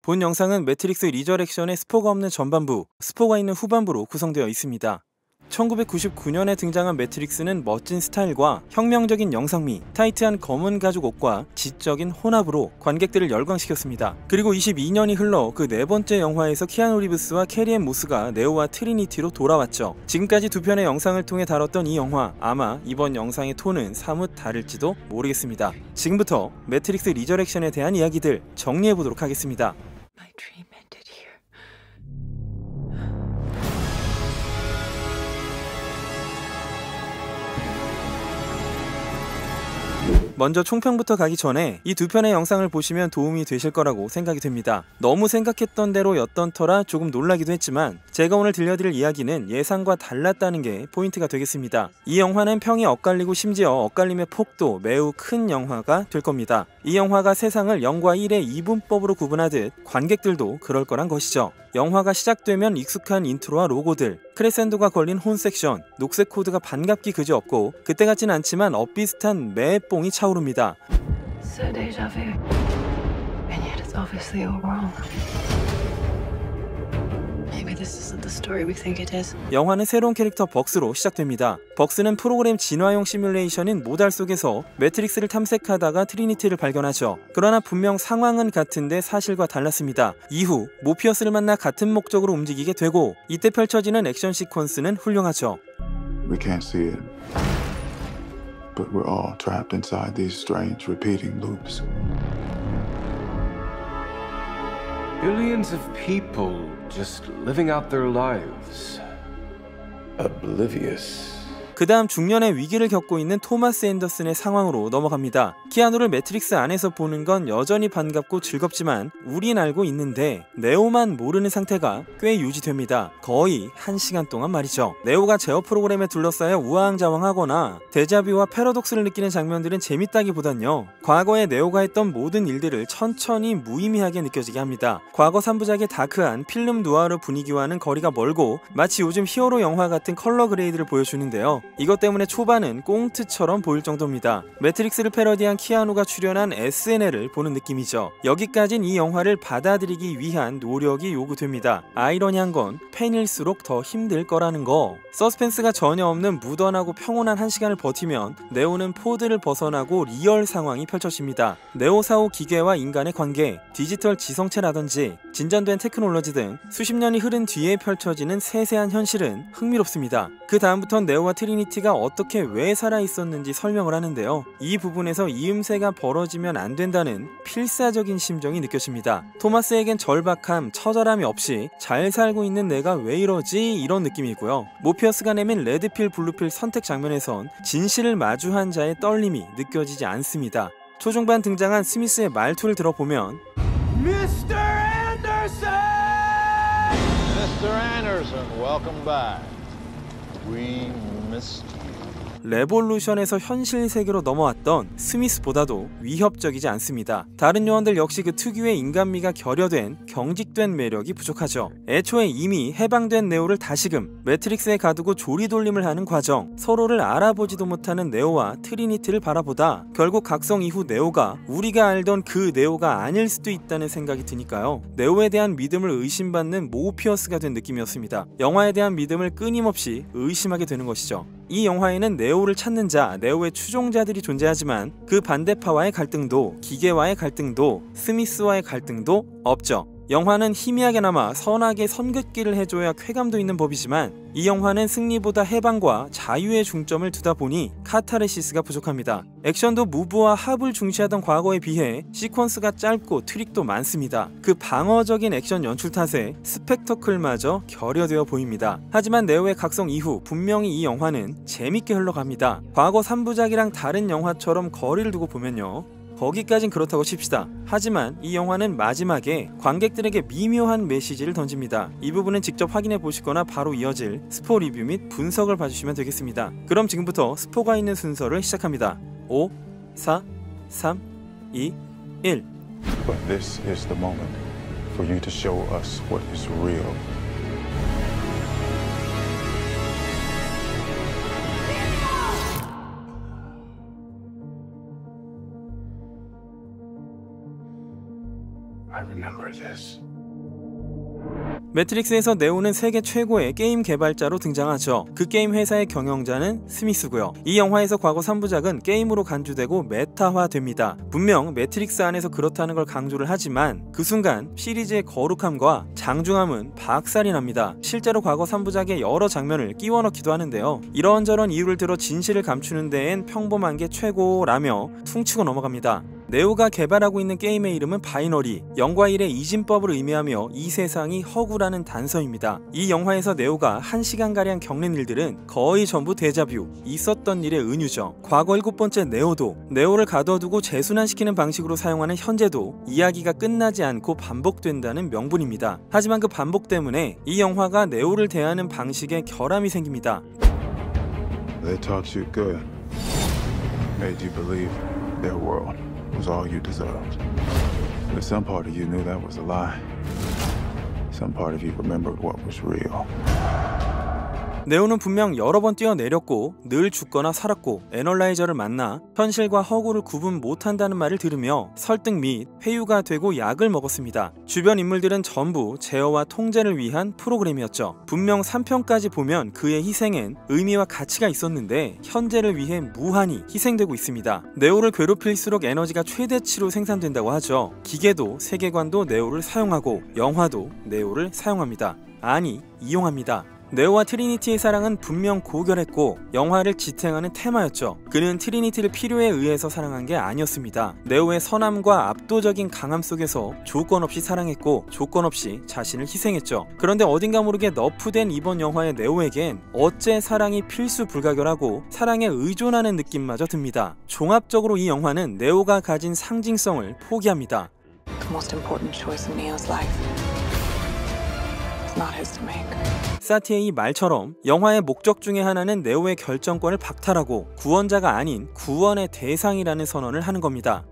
본 영상은 매트릭스 리저렉션의 스포가 없는 전반부, 스포가 있는 후반부로 구성되어 있습니다. 1999년에 등장한 매트릭스는 멋진 스타일과 혁명적인 영상미, 타이트한 검은 가죽 옷과 지적인 혼합으로 관객들을 열광시켰습니다. 그리고 22년이 흘러 그 네 번째 영화에서 키아누 리브스와 캐리앤 모스가 네오와 트리니티로 돌아왔죠. 지금까지 두 편의 영상을 통해 다뤘던 이 영화, 아마 이번 영상의 톤은 사뭇 다를지도 모르겠습니다. 지금부터 매트릭스 리저렉션에 대한 이야기들 정리해보도록 하겠습니다. 먼저 총평부터 가기 전에 이 두 편의 영상을 보시면 도움이 되실 거라고 생각이 됩니다. 너무 생각했던 대로였던 터라 조금 놀라기도 했지만 제가 오늘 들려드릴 이야기는 예상과 달랐다는 게 포인트가 되겠습니다. 이 영화는 평이 엇갈리고 심지어 엇갈림의 폭도 매우 큰 영화가 될 겁니다. 이 영화가 세상을 0과 1의 이분법으로 구분하듯 관객들도 그럴 거란 것이죠. 영화가 시작되면 익숙한 인트로와 로고들, 크레센도가 걸린 혼 섹션, 녹색 코드가 반갑기 그지없고 그때 같진 않지만 엇비슷한 매뽕이 차오릅니다. 영화는 새로운 캐릭터 벅스로 시작됩니다. 벅스는 프로그램 진화용 시뮬레이션인 모달 속에서 매트릭스를 탐색하다가 트리니티를 발견하죠. 그러나 분명 상황은 같은데 사실과 달랐습니다. 이후 모피어스를 만나 같은 목적으로 움직이게 되고 이때 펼쳐지는 액션 시퀀스는 훌륭하죠. We can't see it, but we're all trapped inside these strange repeating loops. Billions of people just living out their lives, oblivious. 그 다음 중년의 위기를 겪고 있는 토마스 앤더슨의 상황으로 넘어갑니다. 키아누를 매트릭스 안에서 보는 건 여전히 반갑고 즐겁지만 우린 알고 있는데 네오만 모르는 상태가 꽤 유지됩니다. 거의 1시간 동안 말이죠. 네오가 제어 프로그램에 둘러싸여 우왕좌왕하거나 데자뷰와 패러독스를 느끼는 장면들은 재밌다기보단요, 과거에 네오가 했던 모든 일들을 천천히 무의미하게 느껴지게 합니다. 과거 3부작의 다크한 필름 누아르 분위기와는 거리가 멀고 마치 요즘 히어로 영화 같은 컬러 그레이드를 보여주는데요. 이것 때문에 초반은 꽁트처럼 보일 정도입니다. 매트릭스를 패러디한 키아누가 출연한 SNL을 보는 느낌이죠. 여기까진 이 영화를 받아들이기 위한 노력이 요구됩니다. 아이러니한 건 팬일수록 더 힘들 거라는 거. 서스펜스가 전혀 없는 무던하고 평온한 1시간을 버티면 네오는 포드를 벗어나고 리얼 상황이 펼쳐집니다. 네오 사후 기계와 인간의 관계, 디지털 지성체라든지 진전된 테크놀로지 등 수십 년이 흐른 뒤에 펼쳐지는 세세한 현실은 흥미롭습니다. 그 다음부턴 네오와 트리니티가 어떻게 왜 살아있었는지 설명을 하는데요. 이 부분에서 이음새가 벌어지면 안 된다는 필사적인 심정이 느껴집니다. 토마스에겐 절박함, 처절함이 없이 잘 살고 있는 내가 왜 이러지? 이런 느낌이고요. 모피어스가 내민 레드필, 블루필 선택 장면에선 진실을 마주한 자의 떨림이 느껴지지 않습니다. 초중반 등장한 스미스의 말투를 들어보면 Mr. Anderson! Mr. Anderson, welcome back. We missed you. 레볼루션에서 현실 세계로 넘어왔던 스미스보다도 위협적이지 않습니다. 다른 요원들 역시 그 특유의 인간미가 결여된 경직된 매력이 부족하죠. 애초에 이미 해방된 네오를 다시금 매트릭스에 가두고 조리돌림을 하는 과정, 서로를 알아보지도 못하는 네오와 트리니티를 바라보다 결국 각성 이후 네오가 우리가 알던 그 네오가 아닐 수도 있다는 생각이 드니까요. 네오에 대한 믿음을 의심받는 모피어스가 된 느낌이었습니다. 영화에 대한 믿음을 끊임없이 의심하게 되는 것이죠. 이 영화에는 네오를 찾는 자, 네오의 추종자들이 존재하지만 그 반대파와의 갈등도, 기계와의 갈등도, 스미스와의 갈등도 없죠. 영화는 희미하게나마 선악의 선긋기를 해줘야 쾌감도 있는 법이지만 이 영화는 승리보다 해방과 자유의 중점을 두다 보니 카타르시스가 부족합니다. 액션도 무브와 합을 중시하던 과거에 비해 시퀀스가 짧고 트릭도 많습니다. 그 방어적인 액션 연출 탓에 스펙터클마저 결여되어 보입니다. 하지만 네오의 각성 이후 분명히 이 영화는 재밌게 흘러갑니다. 과거 3부작이랑 다른 영화처럼 거리를 두고 보면요, 거기까진 그렇다고 칩시다. 하지만 이 영화는 마지막에 관객들에게 미묘한 메시지를 던집니다. 이 부분은 직접 확인해 보시거나 바로 이어질 스포 리뷰 및 분석을 봐주시면 되겠습니다. 그럼 지금부터 스포가 있는 순서를 시작합니다. 5, 4, 3, 2, 1. But this is the moment for you to show us what is real. I remember of this. 매트릭스에서 네오는 세계 최고의 게임 개발자로 등장하죠. 그 게임 회사의 경영자는 스미스고요. 이 영화에서 과거 3부작은 게임으로 간주되고 메타화됩니다. 분명 매트릭스 안에서 그렇다는 걸 강조를 하지만 그 순간 시리즈의 거룩함과 장중함은 박살이 납니다. 실제로 과거 3부작의 여러 장면을 끼워 넣기도 하는데요. 이런저런 이유를 들어 진실을 감추는 데엔 평범한 게 최고라며 퉁치고 넘어갑니다. 네오가 개발하고 있는 게임의 이름은 바이너리, 0과 1의 이진법을 의미하며 이 세상이 허구라는 단서입니다. 이 영화에서 네오가 1시간가량 겪는 일들은 거의 전부 데자뷰, 있었던 일의 은유죠. 과거 7번째 네오도 네오를 가둬두고 재순환시키는 방식으로 사용하는 현재도 이야기가 끝나지 않고 반복된다는 명분입니다. 하지만 그 반복 때문에 이 영화가 네오를 대하는 방식에 결함이 생깁니다. They taught you good. Made you believe their world was all you deserved. But some part of you knew that was a lie. Some part of you remembered what was real. 네오는 분명 여러 번 뛰어내렸고 늘 죽거나 살았고 애널라이저를 만나 현실과 허구를 구분 못한다는 말을 들으며 설득 및 회유가 되고 약을 먹었습니다. 주변 인물들은 전부 제어와 통제를 위한 프로그램이었죠. 분명 3편까지 보면 그의 희생엔 의미와 가치가 있었는데 현재를 위해 무한히 희생되고 있습니다. 네오를 괴롭힐수록 에너지가 최대치로 생산된다고 하죠. 기계도 세계관도 네오를 사용하고 영화도 네오를 사용합니다. 아니, 이용합니다. 네오와 트리니티의 사랑은 분명 고결했고 영화를 지탱하는 테마였죠. 그는 트리니티를 필요에 의해서 사랑한 게 아니었습니다. 네오의 선함과 압도적인 강함 속에서 조건 없이 사랑했고 조건 없이 자신을 희생했죠. 그런데 어딘가 모르게 너프된 이번 영화의 네오에겐 어째 사랑이 필수 불가결하고 사랑에 의존하는 느낌마저 듭니다. 종합적으로 이 영화는 네오가 가진 상징성을 포기합니다. The most important choice in Neo's life. It's not his to make. 사티의 말처럼 영화의 목적 중에 하나는 네오의 결정권을 박탈하고 구원자가 아닌 구원의 대상이라는 선언을 하는 겁니다.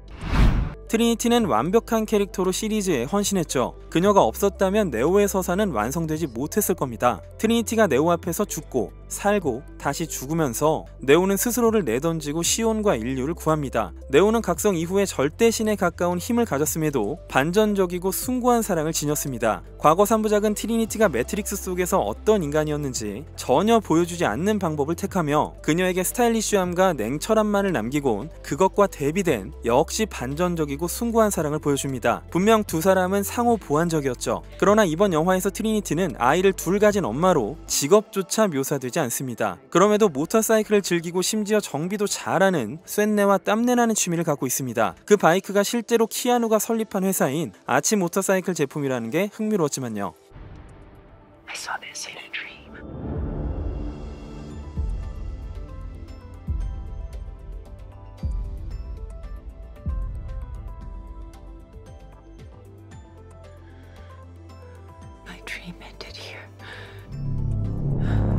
트리니티는 완벽한 캐릭터로 시리즈에 헌신했죠. 그녀가 없었다면 네오의 서사는 완성되지 못했을 겁니다. 트리니티가 네오 앞에서 죽고 살고 다시 죽으면서 네오는 스스로를 내던지고 시온과 인류를 구합니다. 네오는 각성 이후에 절대신에 가까운 힘을 가졌음에도 반전적이고 숭고한 사랑을 지녔습니다. 과거 3부작은 트리니티가 매트릭스 속에서 어떤 인간이었는지 전혀 보여주지 않는 방법을 택하며 그녀에게 스타일리쉬함과 냉철함만을 남기곤 그것과 대비된 역시 반전적이고 숭고한 사랑을 보여줍니다. 분명 두 사람은 상호 보완적이었죠. 그러나 이번 영화에서 트리니티는 아이를 둘 가진 엄마로 직업조차 묘사되지 않습니다. 그럼에도 모터사이클을 즐기고 심지어 정비도 잘하는 쇳내와 땀내나는 취미를 갖고 있습니다. 그 바이크가 실제로 키아누가 설립한 회사인 아치 모터사이클 제품이라는 게 흥미로웠지만요. I saw this in a dream. My dream ended here.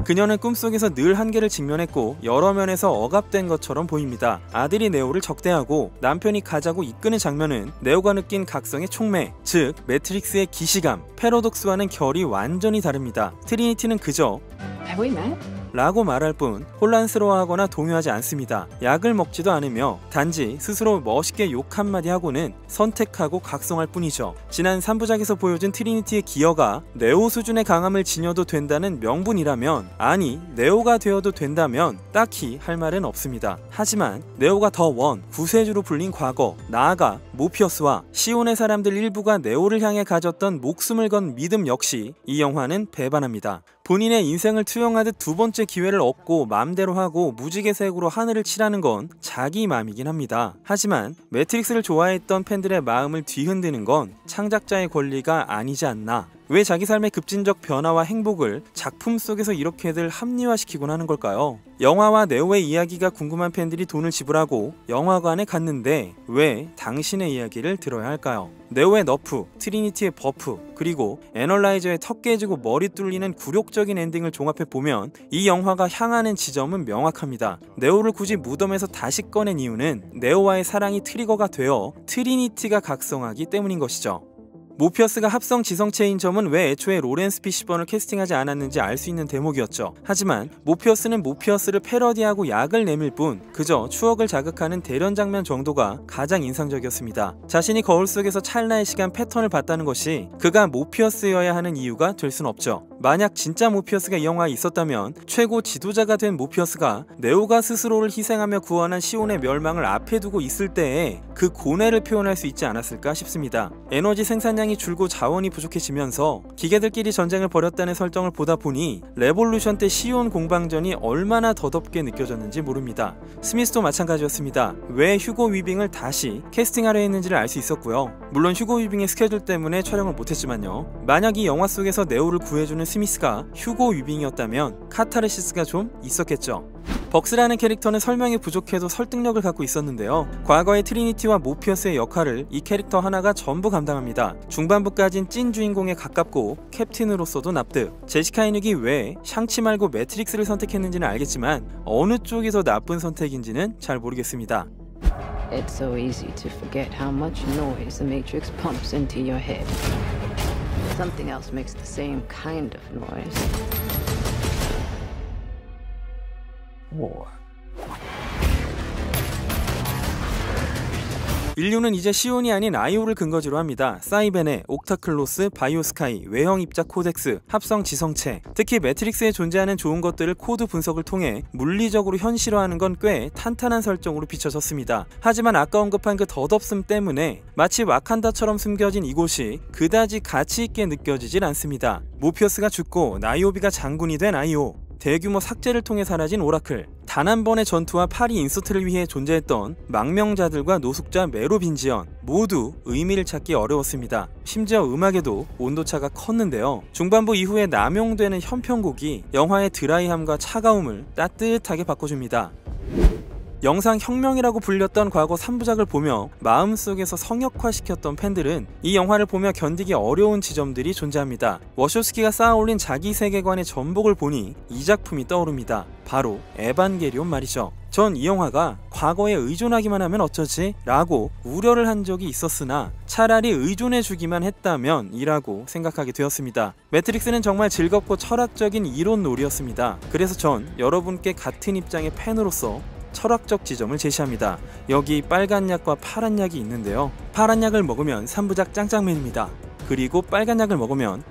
그녀는 꿈속에서 늘 한계를 직면했고 여러 면에서 억압된 것처럼 보입니다. 아들이 네오를 적대하고 남편이 가자고 이끄는 장면은 네오가 느낀 각성의 촉매, 즉 매트릭스의 기시감, 패러독스와는 결이 완전히 다릅니다. 트리니티는 그저 Have we met? 라고 말할 뿐 혼란스러워하거나 동요하지 않습니다. 약을 먹지도 않으며 단지 스스로 멋있게 욕 한마디 하고는 선택하고 각성할 뿐이죠. 지난 3부작에서 보여준 트리니티의 기여가 네오 수준의 강함을 지녀도 된다는 명분이라면, 아니 네오가 되어도 된다면 딱히 할 말은 없습니다. 하지만 네오가 더 원, 구세주로 불린 과거, 나아가 모피어스와 시온의 사람들 일부가 네오를 향해 가졌던 목숨을 건 믿음 역시 이 영화는 배반합니다. 본인의 인생을 투영하듯 두 번째 기회를 얻고 맘대로 하고 무지개색으로 하늘을 칠하는 건 자기 맘이긴 합니다. 하지만 매트릭스를 좋아했던 팬들의 마음을 뒤흔드는 건 창작자의 권리가 아니지 않나. 왜 자기 삶의 급진적 변화와 행복을 작품 속에서 이렇게들 합리화시키곤 하는 걸까요? 영화와 네오의 이야기가 궁금한 팬들이 돈을 지불하고 영화관에 갔는데 왜 당신의 이야기를 들어야 할까요? 네오의 너프, 트리니티의 버프, 그리고 애널라이저의 턱 깨지고 머리 뚫리는 굴욕적인 엔딩을 종합해보면 이 영화가 향하는 지점은 명확합니다. 네오를 굳이 무덤에서 다시 꺼낸 이유는 네오와의 사랑이 트리거가 되어 트리니티가 각성하기 때문인 것이죠. 모피어스가 합성 지성체인 점은 왜 애초에 로렌스 피시번을 캐스팅하지 않았는지 알 수 있는 대목이었죠. 하지만 모피어스는 모피어스를 패러디하고 약을 내밀 뿐 그저 추억을 자극하는 대련 장면 정도가 가장 인상적이었습니다. 자신이 거울 속에서 찰나의 시간 패턴을 봤다는 것이 그가 모피어스여야 하는 이유가 될 순 없죠. 만약 진짜 모피어스가 이 영화에 있었다면 최고 지도자가 된 모피어스가 네오가 스스로를 희생하며 구원한 시온의 멸망을 앞에 두고 있을 때에 그 고뇌를 표현할 수 있지 않았을까 싶습니다. 에너지 생산량이 줄고 자원이 부족해지면서 기계들끼리 전쟁을 벌였다는 설정을 보다 보니 레볼루션 때 시온 공방전이 얼마나 더덥게 느껴졌는지 모릅니다. 스미스도 마찬가지였습니다. 왜 휴고 위빙을 다시 캐스팅하려 했는지를 알 수 있었고요. 물론 휴고 위빙의 스케줄 때문에 촬영을 못했지만요. 만약 이 영화 속에서 네오를 구해주는 스미스가 휴고 위빙이었다면 카타르시스가 좀 있었겠죠. 벅스라는 캐릭터는 설명이 부족해도 설득력을 갖고 있었는데요. 과거의 트리니티와 모피어스의 역할을 이 캐릭터 하나가 전부 감당합니다. 중반부까진 찐 주인공에 가깝고 캡틴으로서도 납득. 제시카 이눅이 왜 샹치 말고 매트릭스를 선택했는지는 알겠지만 어느 쪽이 더 나쁜 선택인지는 잘 모르겠습니다. It's so easy to forget how much noise the Matrix pumps into your head. Something else makes the same kind of noise. War. 인류는 이제 시온이 아닌 아이오를 근거지로 합니다. 사이벤의 옥타클로스, 바이오스카이, 외형 입자 코덱스, 합성 지성체, 특히 매트릭스에 존재하는 좋은 것들을 코드 분석을 통해 물리적으로 현실화하는 건 꽤 탄탄한 설정으로 비춰졌습니다. 하지만 아까 언급한 그 덧없음 때문에 마치 와칸다처럼 숨겨진 이곳이 그다지 가치있게 느껴지질 않습니다. 모피어스가 죽고 나이오비가 장군이 된 아이오, 대규모 삭제를 통해 사라진 오라클, 단 한 번의 전투와 파리 인서트를 위해 존재했던 망명자들과 노숙자 메로빈지언 모두 의미를 찾기 어려웠습니다. 심지어 음악에도 온도차가 컸는데요. 중반부 이후에 남용되는 현편곡이 영화의 드라이함과 차가움을 따뜻하게 바꿔줍니다. 영상혁명이라고 불렸던 과거 3부작을 보며 마음속에서 성역화시켰던 팬들은 이 영화를 보며 견디기 어려운 지점들이 존재합니다. 워쇼스키가 쌓아올린 자기 세계관의 전복을 보니 이 작품이 떠오릅니다. 바로 에반게리온 말이죠. 전 이 영화가 과거에 의존하기만 하면 어쩌지? 라고 우려를 한 적이 있었으나 차라리 의존해주기만 했다면 이라고 생각하게 되었습니다. 매트릭스는 정말 즐겁고 철학적인 이론놀이였습니다. 그래서 전 여러분께 같은 입장의 팬으로서 철학적 지점을 제시합니다. 여기 빨간 약과 파란 약이 있는데요. 파란 약을 먹으면 3부작 짱짱맨입니다. 그리고 빨간 약을 먹으면